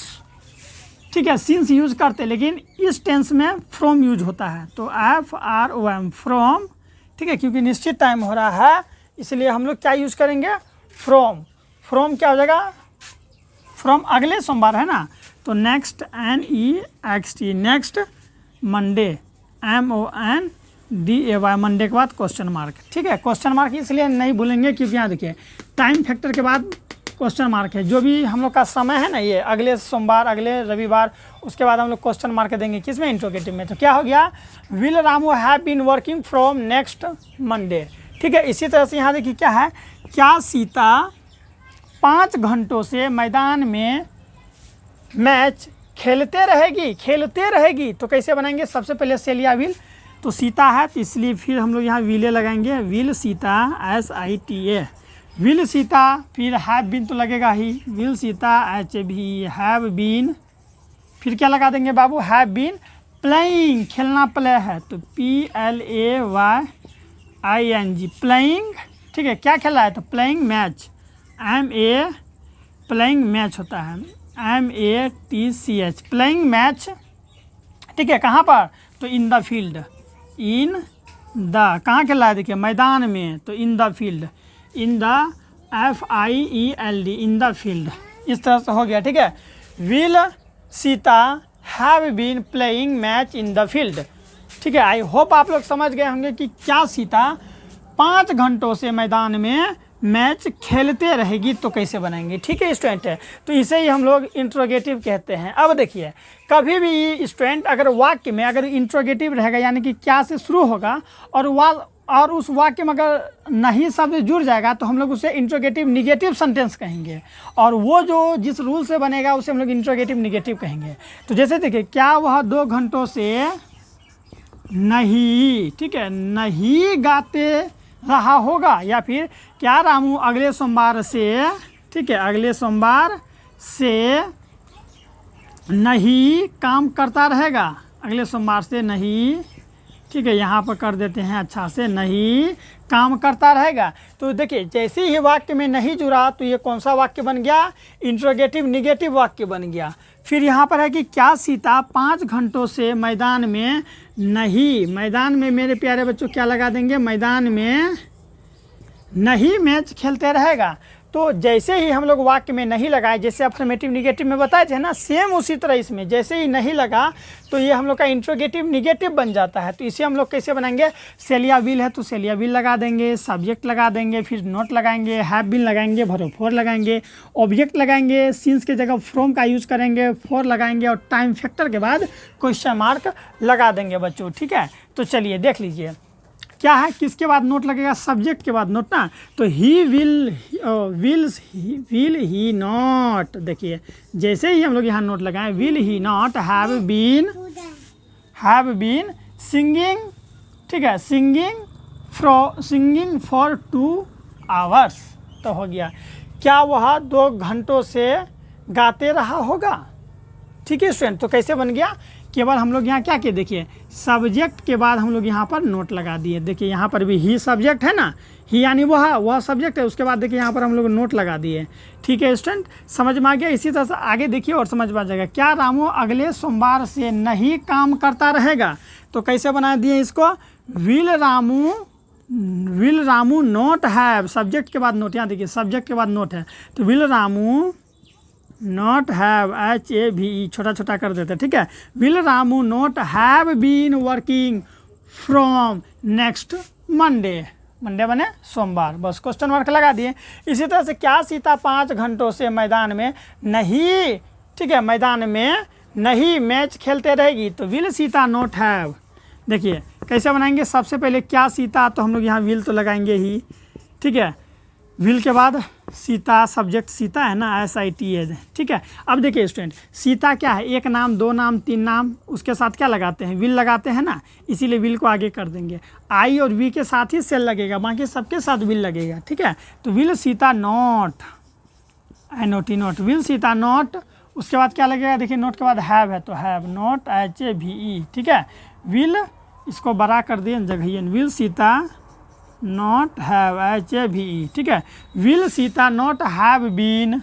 ठीक है सिंस यूज़ करते हैं, लेकिन इस टेंस में फ्रॉम यूज होता है। तो FROM फ्रॉम, ठीक है, क्योंकि निश्चित टाइम हो रहा है इसलिए हम लोग क्या यूज़ करेंगे फ्रॉम। फ्रॉम क्या हो जाएगा, फ्रॉम अगले सोमवार है ना, तो next NEXT next Monday MONDAY Monday के बाद क्वेश्चन मार्क। ठीक है, क्वेश्चन मार्क इसलिए नहीं भूलेंगे क्योंकि यहाँ देखिए टाइम फैक्टर के बाद क्वेश्चन मार्क है। जो भी हम लोग का समय है ना, ये अगले सोमवार अगले रविवार, उसके बाद हम लोग क्वेश्चन मार्क देंगे किसमें, इंट्रोगेटिव में। तो क्या हो गया, will Ramu have been working from next Monday. ठीक है, इसी तरह से यहाँ देखिए क्या है, क्या सीता 5 घंटों से मैदान में मैच खेलते रहेगी। तो कैसे बनाएंगे, सबसे पहले सेलिया विल, तो सीता है तो इसलिए फिर हम लोग यहाँ विले लगाएंगे, will Sita SITA will Sita, फिर हैव बीन तो लगेगा ही, will Sita HAV have been, फिर क्या लगा देंगे बाबू, हैव बीन प्लेइंग, खेलना प्ले है तो PLAYING प्लेइंग। ठीक है, क्या खेला है तो प्लेइंग मैच, प्लेइंग मैच होता है MATCH प्लेइंग मैच। ठीक है, कहाँ पर, तो in the field, in the कहाँ खेला है देखिए मैदान में, तो in the field, in the FIELD in the field, इस तरह से हो गया। ठीक है, will Sita have been playing match in the field. ठीक है, आई होप आप लोग समझ गए होंगे कि क्या सीता 5 घंटों से मैदान में मैच खेलते रहेगी, तो कैसे बनाएंगे। ठीक है स्टूडेंट, है तो इसे ही हम लोग इंट्रोगेटिव कहते हैं। अब देखिए कभी भी स्टूडेंट अगर वाक्य में अगर इंट्रोगेटिव रहेगा यानी कि क्या से शुरू होगा और उस वाक्य में अगर नहीं शब्द जुड़ जाएगा तो हम लोग उसे इंट्रोगेटिव निगेटिव सेंटेंस कहेंगे, और वो जो जिस रूल से बनेगा उसे हम लोग इंट्रोगेटिव निगेटिव कहेंगे। तो जैसे देखिए, क्या वह 2 घंटों से नहीं, ठीक है, नहीं गाते रहा होगा, या फिर क्या रामू अगले सोमवार से, ठीक है, अगले सोमवार से नहीं काम करता रहेगा, अगले सोमवार से नहीं, ठीक है, यहाँ पर कर देते हैं अच्छा से, नहीं काम करता रहेगा। तो देखिए जैसे ही वाक्य में नहीं जुड़ा तो ये कौन सा वाक्य बन गया, इंट्रोगेटिव निगेटिव वाक्य बन गया। फिर यहाँ पर है कि क्या सीता 5 घंटों से मैदान में नहीं, मैदान में मेरे प्यारे बच्चों क्या लगा देंगे, मैदान में नहीं मैच खेलते रहेगा। तो जैसे ही हम लोग वाक्य में नहीं लगाए, जैसे अफर्मेटिव निगेटिव में बताए थे ना, सेम उसी तरह इसमें जैसे ही नहीं लगा तो ये हम लोग का इंट्रोगेटिव निगेटिव बन जाता है। तो इसे हम लोग कैसे बनाएंगे, सेलिया विल है तो सेलिया विल लगा देंगे, सब्जेक्ट लगा देंगे, फिर नोट लगाएंगे, हैव बीन लगाएंगे, भरोफोर लगाएंगे, ऑब्जेक्ट लगाएंगे, सिंस की जगह फ्रॉम का यूज़ करेंगे, फॉर लगाएंगे और टाइम फैक्टर के बाद क्वेश्चन मार्क लगा देंगे बच्चों। ठीक है, तो चलिए देख लीजिए क्या है, किसके बाद नोट लगेगा, सब्जेक्ट के बाद नोट ना, तो ही विल ही नॉट। देखिए जैसे ही हम लोग यहाँ नोट लगाएं, will he not have been singing, ठीक है, सिंगिंग फॉर 2 आवर्स। तो हो गया, क्या वह 2 घंटों से गाते रहा होगा। ठीक है स्टूडेंट, तो कैसे बन गया, केवल हम लोग यहाँ क्या किए, देखिए सब्जेक्ट के बाद हम लोग यहाँ पर नोट लगा दिए। देखिए यहाँ पर भी ही सब्जेक्ट है ना, ही यानी वह सब्जेक्ट है, उसके बाद देखिए यहाँ पर हम लोग नोट लगा दिए। ठीक है स्टूडेंट, समझ में आ गया। इसी तरह से आगे देखिए और समझ में आ जाएगा। क्या रामू अगले सोमवार से नहीं काम करता रहेगा, तो कैसे बना दिए इसको, will Ramu not have, subject के बाद नोट, यहाँ देखिए सब्जेक्ट के बाद नोट है, तो will Ramu not have, HAVE छोटा छोटा कर देते हैं। ठीक है, will Ramu not have been working from next Monday, Monday बने सोमवार, बस क्वेश्चन मार्क लगा दिए। इसी तरह से क्या सीता 5 घंटों से मैदान में नहीं, ठीक है, मैदान में नहीं मैच खेलते रहेगी, तो विल सीता नॉट हैव। देखिए कैसे बनाएंगे, सबसे पहले क्या सीता, तो हम लोग यहाँ विल तो लगाएंगे ही, ठीक है, विल के बाद सीता, सब्जेक्ट सीता है ना, SITA। ठीक है, अब देखिए स्टूडेंट, सीता क्या है, 1 नाम 2 नाम 3 नाम, उसके साथ क्या लगाते हैं, विल लगाते हैं ना, इसीलिए विल को आगे कर देंगे। I और V के साथ ही सेल लगेगा, बाकी सबके साथ विल लगेगा। ठीक है, तो will Sita not, NOT will Sita not, उसके बाद क्या लगेगा, देखिए नोट के बाद हैव है तो हैव नॉट, HAVE। ठीक है, विल इसको बड़ा कर दिए जगह, will Sita not have HAVE, ठीक है। Will Sita not have been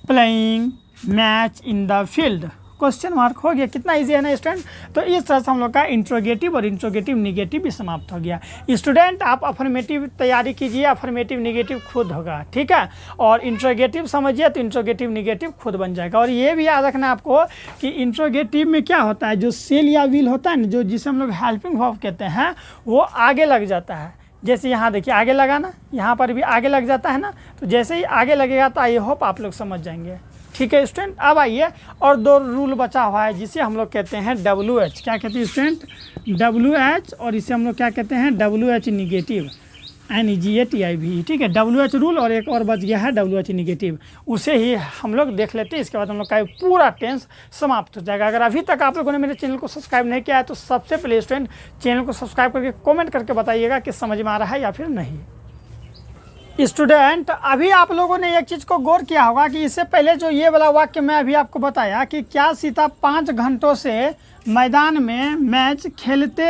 playing match in the field, question mark हो गया। कितना इजी है ना स्टूडेंट। तो इस तरह से हम लोग का इंट्रोगेटिव और इंट्रोगेटिव निगेटिव भी समाप्त हो गया। स्टूडेंट आप अफर्मेटिव तैयारी कीजिए, अफर्मेटिव निगेटिव खुद होगा, ठीक है। और इंट्रोगेटिव समझिए तो इंट्रोगेटिव निगेटिव खुद बन जाएगा। और ये भी याद रखना आपको कि इंट्रोगेटिव में क्या होता है, जो सेल या विल होता है ना, जो जिसे हम लोग हेल्पिंग वर्ब कहते हैं, वो आगे लग जाता है। जैसे यहाँ देखिए आगे लगा ना, यहाँ पर भी आगे लग जाता है ना, तो जैसे ही आगे लगेगा तो आई होप आप लोग समझ जाएंगे, ठीक है स्टूडेंट। अब आइए और दो रूल बचा हुआ है जिसे हम लोग कहते हैं WH, क्या कहते हैं स्टूडेंट, WH, और इसे हम लोग क्या कहते हैं WH निगेटिव, NEGATIVE, ठीक है। WH रूल और एक और बच गया है WH निगेटिव, उसे ही हम लोग देख लेते हैं। इसके बाद हम लोग का पूरा टेंस समाप्त हो जाएगा। अगर अभी तक आप लोगों ने मेरे चैनल को सब्सक्राइब नहीं किया है तो सबसे पहले स्टूडेंट चैनल को सब्सक्राइब करके कमेंट करके बताइएगा कि समझ में आ रहा है या फिर नहीं। स्टूडेंट अभी आप लोगों ने एक चीज़ को गौर किया होगा कि इससे पहले जो ये वाला वाक्य मैं अभी आपको बताया कि क्या सीता 5 घंटों से मैदान में मैच खेलते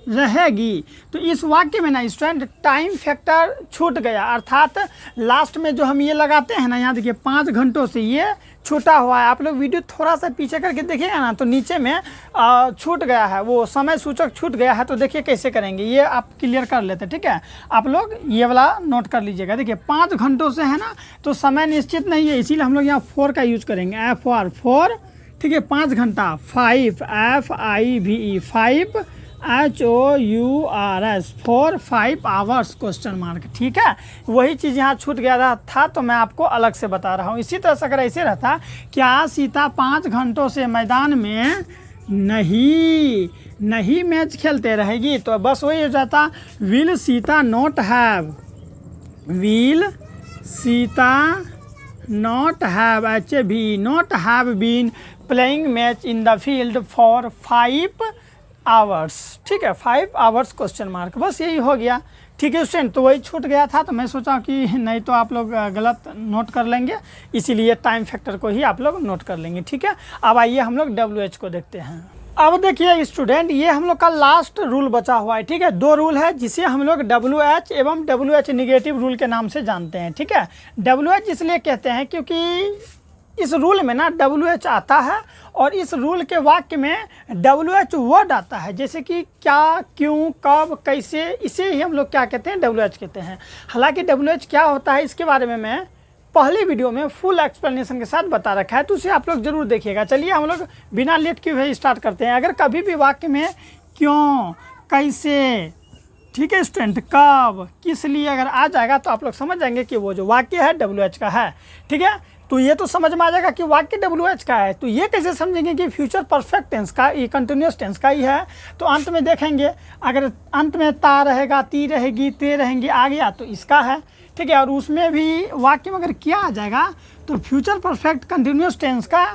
रहेगी, तो इस वाक्य में ना स्टूडेंट टाइम फैक्टर छूट गया। अर्थात लास्ट में जो हम ये लगाते हैं ना, यहाँ देखिए 5 घंटों से ये छूटा हुआ है। आप लोग वीडियो थोड़ा सा पीछे करके देखिएगा ना, तो नीचे में छूट गया है, वो समय सूचक छूट गया है। तो देखिए कैसे करेंगे, ये आप क्लियर कर लेते हैं, ठीक है। आप लोग ये वाला नोट कर लीजिएगा। देखिए 5 घंटों से है ना, तो समय निश्चित नहीं है, इसीलिए हम लोग यहाँ 4 का यूज करेंगे, FOR, ठीक है। 5 घंटा 5 FIVE 5 HOURS 4 5 hours question mark, ठीक है। वही चीज़ यहाँ छूट गया था तो मैं आपको अलग से बता रहा हूँ। इसी तरह से अगर ऐसे रहता क्या सीता 5 घंटों से मैदान में नहीं मैच खेलते रहेगी, तो बस वही हो जाता will Sita not have, will Sita not have HAVE not have been playing match in the field for 5 hours, ठीक है। 5 आवर्स क्वेश्चन मार्क, बस यही हो गया, ठीक है स्टूडेंट। तो वही छूट गया था, तो मैं सोचा कि नहीं तो आप लोग गलत नोट कर लेंगे, इसीलिए टाइम फैक्टर को ही आप लोग नोट कर लेंगे, ठीक है। अब आइए हम लोग WH को देखते हैं। अब देखिए स्टूडेंट ये हम लोग का लास्ट रूल बचा हुआ है, ठीक है। 2 रूल है जिसे हम लोग WH एवं WH निगेटिव रूल के नाम से जानते हैं, ठीक है। WH इसलिए कहते हैं क्योंकि इस रूल में ना WH आता है और इस रूल के वाक्य में WH वर्ड आता है, जैसे कि क्या, क्यों, कब, कैसे, इसे ही हम लोग क्या कहते हैं WH कहते हैं। हालांकि WH क्या होता है इसके बारे में मैं पहले वीडियो में फुल एक्सप्लेनेशन के साथ बता रखा है, तो उसे आप लोग जरूर देखिएगा। चलिए हम लोग बिना लेट किए हुए स्टार्ट करते हैं। अगर कभी भी वाक्य में क्यों, कैसे, ठीक है स्टूडेंट, कब, किस लिए अगर आ जाएगा तो आप लोग समझ जाएंगे कि वो जो वाक्य है WH का है, ठीक है। तो ये तो समझ में आ जाएगा कि वाक्य WH का है। तो ये कैसे समझेंगे कि फ्यूचर परफेक्ट टेंस का, ये कंटिन्यूस टेंस का ही है। तो अंत में देखेंगे, अगर अंत में ता रहेगा, ती रहेगी, ते रहेंगी, आ गया तो इसका है, ठीक है। और उसमें भी वाक्य में अगर क्या आ जाएगा तो फ्यूचर परफेक्ट कंटिन्यूस टेंस का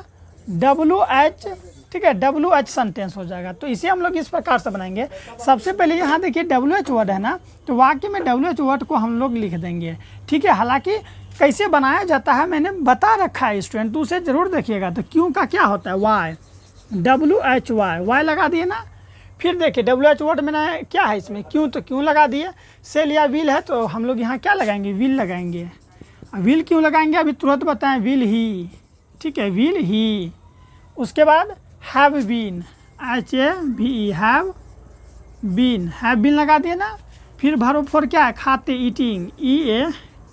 WH, ठीक है, WH सेंटेंस हो जाएगा। तो इसे हम लोग इस प्रकार से बनाएंगे। सबसे पहले यहाँ देखिए WH वर्ड है ना, तो वाक्य में WH वर्ड को हम लोग लिख देंगे, ठीक है। हालांकि कैसे बनाया जाता है मैंने बता रखा है स्टूडेंट, तो उसे ज़रूर देखिएगा। तो क्यों का क्या होता है Y, WHY लगा दिए ना। फिर देखिए WH वर्ड में ना क्या है इसमें, क्यों, तो क्यों लगा दिए। सेल या विल है तो हम लोग यहाँ क्या लगाएंगे, विल लगाएंगे। विल क्यों लगाएंगे अभी तुरंत बताएं, विल ही, ठीक है, विल ही। उसके बाद have been, HAVE have been लगा दिए ना। फिर वर्ब फॉर क्या है, खाते, eating,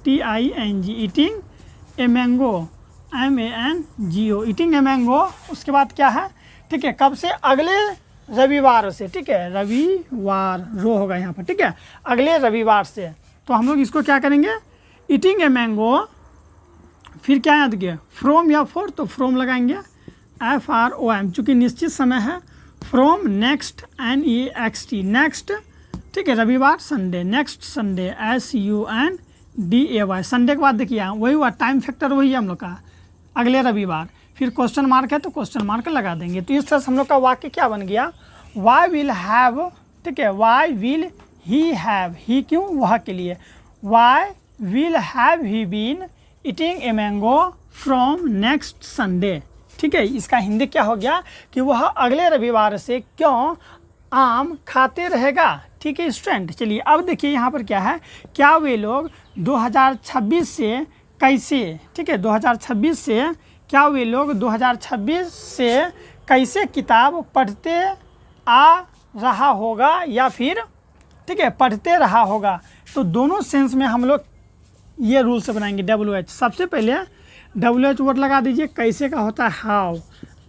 EATING eating a mango, MANGO eating a mango. उसके बाद क्या है, ठीक है, कब से, अगले रविवार से, ठीक है, रविवार रो होगा यहाँ पर, ठीक है, अगले रविवार से। तो हम लोग इसको क्या करेंगे, ईटिंग ए मैंगो। फिर क्या याद किया, फ्रॉम या फॉर, तो फ्रॉम लगाएंगे, FROM, चूँकि निश्चित समय है। फ्रॉम नेक्स्ट, NEXT नेक्स्ट, ठीक है, रविवार, Sunday, next Sunday, SUNDAY। Sunday के बाद देखिए वही हुआ, टाइम फैक्टर वही है हम लोग का, अगले रविवार। फिर क्वेश्चन मार्क है तो क्वेश्चन मार्क लगा देंगे। तो इस तरह से हम लोग का वाक्य क्या बन गया, वाई विल हैव, ठीक है, why will he have, he क्यों, वह के लिए, why will have he been eating a mango from next Sunday, ठीक है। इसका हिंदी क्या हो गया कि वह अगले रविवार से क्यों आम खाते रहेगा। ठीक है स्टूडेंट, चलिए अब देखिए यहाँ पर क्या है, क्या वे लोग 2026 से कैसे, ठीक है 2026 से क्या वे लोग 2026 से कैसे किताब पढ़ते आ रहा होगा या फिर, ठीक है पढ़ते रहा होगा। तो दोनों सेंस में हम लोग ये रूल से बनाएंगे। WH सबसे पहले WH वर्ड लगा दीजिए, कैसे का होता है हाउ,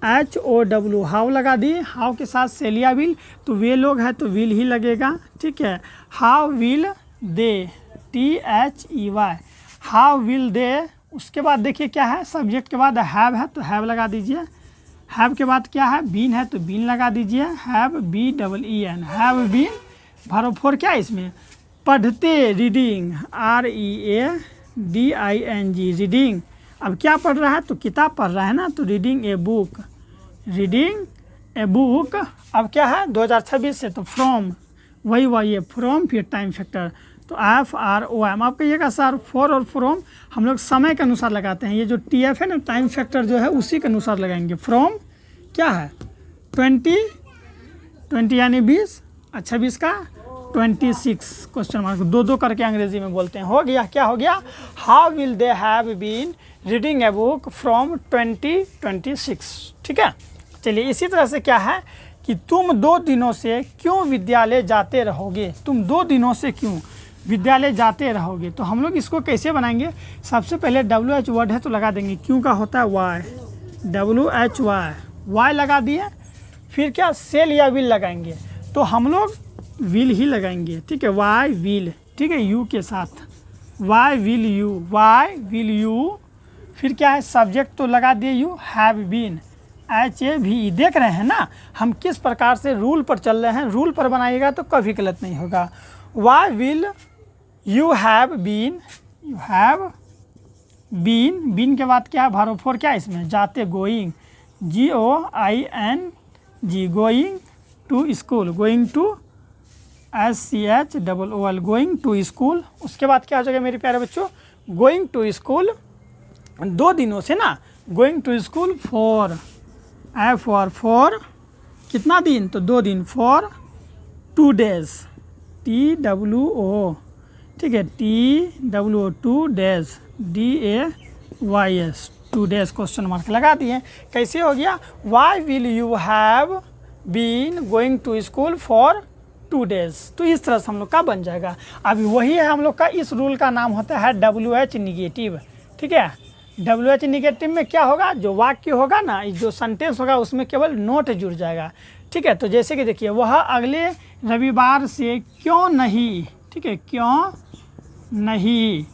HOW हाउ लगा दिए, हाउ के साथ सेलिया विल, तो वे लोग हैं तो विल ही लगेगा। ठीक है, how will they, THEY how will दे। उसके बाद देखिए क्या है, सब्जेक्ट के बाद हैव है तो हैव लगा दीजिए, हैव के बाद क्या है, बीन है तो बीन लगा दीजिए, have BEEN have been. Verb four क्या है इसमें, पढ़ते, रीडिंग, READING रीडिंग। अब क्या पढ़ रहा है, तो किताब पढ़ रहा है ना, तो reading a book, reading a book. अब क्या है 2026 से, तो फ्रॉम, वही है फ्रॉम, फिर टाइम फैक्टर तो FROM। आप कहिएगा सर फॉर और फ्रॉम हम लोग समय के अनुसार लगाते हैं, ये जो TF है ना टाइम फैक्टर जो है उसी के अनुसार लगाएंगे। फ्रॉम क्या है 20 यानी 20, 26 का 26 क्वेश्चन मार्क, दो करके अंग्रेजी में बोलते हैं। हो गया, क्या हो गया, how will they have been reading a book from 2026। ठीक है, चलिए इसी तरह से क्या है कि तुम 2 दिनों से क्यों विद्यालय जाते रहोगे, तुम 2 दिनों से क्यों विद्यालय जाते रहोगे। तो हम लोग इसको कैसे बनाएंगे, सबसे पहले WH वर्ड है तो लगा देंगे, क्यों का होता है वाई, WHY वाई लगा दिए, फिर क्या सेल या विल लगाएंगे, तो हम लोग विल ही लगाएंगे। ठीक है, वाई विल, ठीक है यू के साथ, वाई विल यू, फिर क्या है सब्जेक्ट तो लगा दिए यू, हैव बीन, HAVE। देख रहे हैं ना हम किस प्रकार से रूल पर चल रहे हैं, रूल पर बनाइएगा तो कभी गलत नहीं होगा। Why will you have been, been के बाद क्या है वर्ब फॉर क्या है इसमें, जाते, going, GOING going to school, going to SCHOOL going to school. उसके बाद क्या हो जाएगा मेरे प्यारे बच्चों, गोइंग टू स्कूल 2 दिनों से ना, going to school for, for कितना दिन, तो 2 दिन, फॉर 2 डेज, TWO, ठीक है TWO 2 days, DAYS 2 days question mark लगा दिए। कैसे हो गया, why will you have been going to school for 2 days. तो इस तरह से हम लोग का बन जाएगा। अभी वही है हम लोग का, इस रूल का नाम होता है WH निगेटिव। ठीक है, WH निगेटिव में क्या होगा, जो वाक्य होगा ना, जो सेंटेंस होगा उसमें केवल नोट जुड़ जाएगा। ठीक है, तो जैसे कि देखिए वह अगले रविवार से क्यों नहीं, ठीक है क्यों नहीं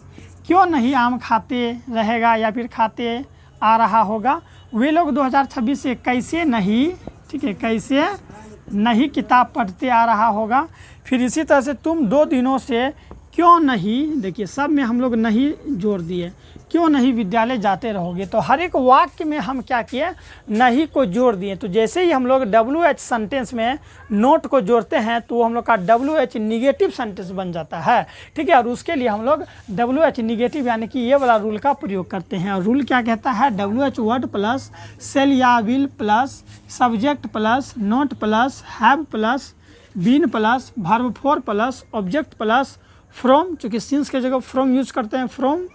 आम खाते रहेगा या फिर खाते आ रहा होगा। वे लोग 2026 से कैसे नहीं, ठीक है कैसे नहीं किताब पढ़ते आ रहा होगा। फिर इसी तरह से तुम 2 दिनों से क्यों नहीं, देखिए सब में हम लोग नहीं जोड़ दिए, क्यों नहीं विद्यालय जाते रहोगे। तो हर एक वाक्य में हम क्या किए, नहीं को जोड़ दिए। तो जैसे ही हम लोग WH सेंटेंस में नोट को जोड़ते हैं तो हम लोग का WH निगेटिव सेंटेंस बन जाता है। ठीक है, और उसके लिए हम लोग WH निगेटिव यानी कि ये वाला रूल का प्रयोग करते हैं। और रूल क्या कहता है, WH वर्ड प्लस सेल या will plus subject plus not plus have plus been plus verb for plus object plus from, चूँकि सिंस के जगह फ्रॉम यूज करते हैं, फ्रॉम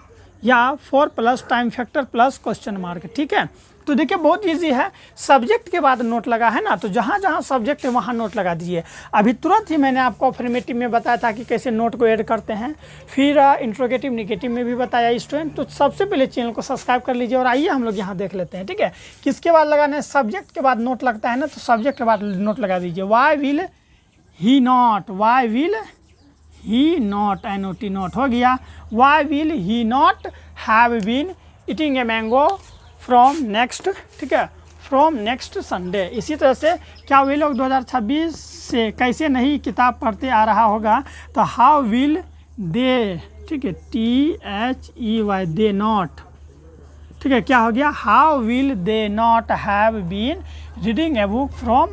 या for plus time factor plus question mark. ठीक है, तो देखिए बहुत इजी है, सब्जेक्ट के बाद नोट लगा है ना, तो जहाँ जहाँ सब्जेक्ट है वहाँ नोट लगा दीजिए। अभी तुरंत ही मैंने आपको अफर्मेटिव में बताया था कि कैसे नोट को ऐड करते हैं, फिर इंट्रोगेटिव निगेटिव में भी बताया स्टूडेंट। तो सबसे पहले चैनल को सब्सक्राइब कर लीजिए और आइए हम लोग यहाँ देख लेते हैं। ठीक है, किसके बाद लगाना है, सब्जेक्ट के बाद नोट लगता है ना, तो सब्जेक्ट के बाद नोट लगा दीजिए। Why will he not, why will he not, NOT not हो गया। Why will he not have been eating a mango from next, ठीक है फ्रॉम नेक्स्ट संडे। इसी तरह से क्या वे लोग 2026 से कैसे नहीं किताब पढ़ते आ रहा होगा, तो हाउ विल दे, ठीक है THEY दे नॉट, ठीक है क्या हो गया, how will they not have been reading a book from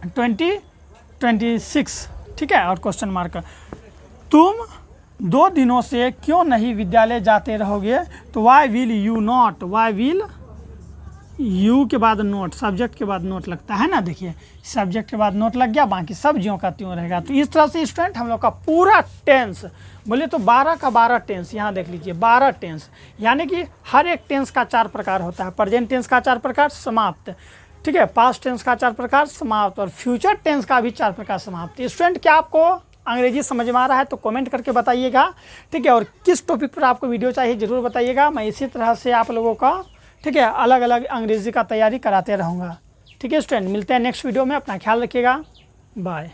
2026। ठीक है, और क्वेश्चन मार्क, तुम 2 दिनों से क्यों नहीं विद्यालय जाते रहोगे, तो why will you not, why will you के बाद नोट, सब्जेक्ट के बाद नोट लगता है ना, देखिए सब्जेक्ट के बाद नोट लग गया, बाकी सब ज्यों का त्यों रहेगा। तो इस तरह से स्टूडेंट हम लोग का पूरा टेंस बोले तो 12 का 12 टेंस, यहाँ देख लीजिए 12 टेंस, यानी कि हर एक टेंस का 4 प्रकार होता है। प्रेजेंट टेंस का 4 प्रकार समाप्त, ठीक है, पास्ट टेंस का 4 प्रकार समाप्त, और फ्यूचर टेंस का भी 4 प्रकार समाप्त। स्टूडेंट क्या आपको अंग्रेजी समझ में आ रहा है तो कमेंट करके बताइएगा, ठीक है, और किस टॉपिक पर आपको वीडियो चाहिए ज़रूर बताइएगा। मैं इसी तरह से आप लोगों का, ठीक है, अलग अलग अंग्रेजी का तैयारी कराते रहूँगा। ठीक है स्टूडेंट, मिलते हैं नेक्स्ट वीडियो में, अपना ख्याल रखिएगा, बाय।